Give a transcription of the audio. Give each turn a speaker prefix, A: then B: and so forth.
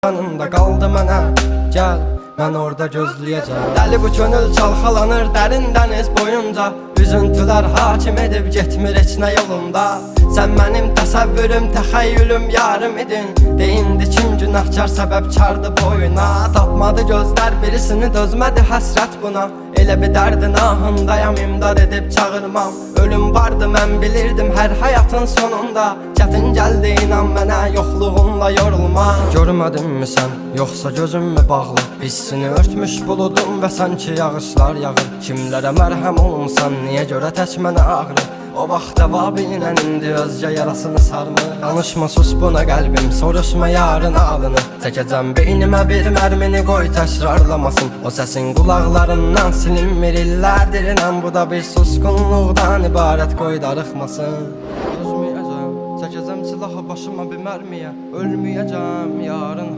A: yanında qaldı mənə. Gəl, mən orada gözləyəcəm. Dəli bu könül çalxalanır dərin dəniz boyunca. Üzüntülər hakim edib getmir heç nə yolunda. Sən mənim təsəvvürüm, təxəyyülüm, yarım idin. Deyindi kim günahkar səbəbkardı boyuna. Tapmadı gözlər birisini, dözmədi həsrət buna. Elə bir dərdin ahındayam, imdad edib çağırmam. Ölüm vardı mən bilirdim hər həyatın sonunda. Çətin gəldi inan mənə, yoxluğunla yorulma. Görmədinmi sən, yoxsa gözüm mü bağlı? Hissini örtmüş buludum və sanki yağışlar yağır. Kimlərə mərhəm olunsan, niyə görə tək mənə ağrı? O vaxt əvabinlə indi özgə yarasını sarmı? Danışma sus buna qəlbim, soruşma yarın alını. Çəkəcəm beynimə bir mərmini, qoy təkrarlamasın. O səsin qulaqlarından silinmir illərdir inan. Bu da bir susqunluqdan ibarət, qoy darıxmasın. Dözməyəcəm, çəkəcəm silahı başıma bir mərmiyə. Ölməyəcəm yarın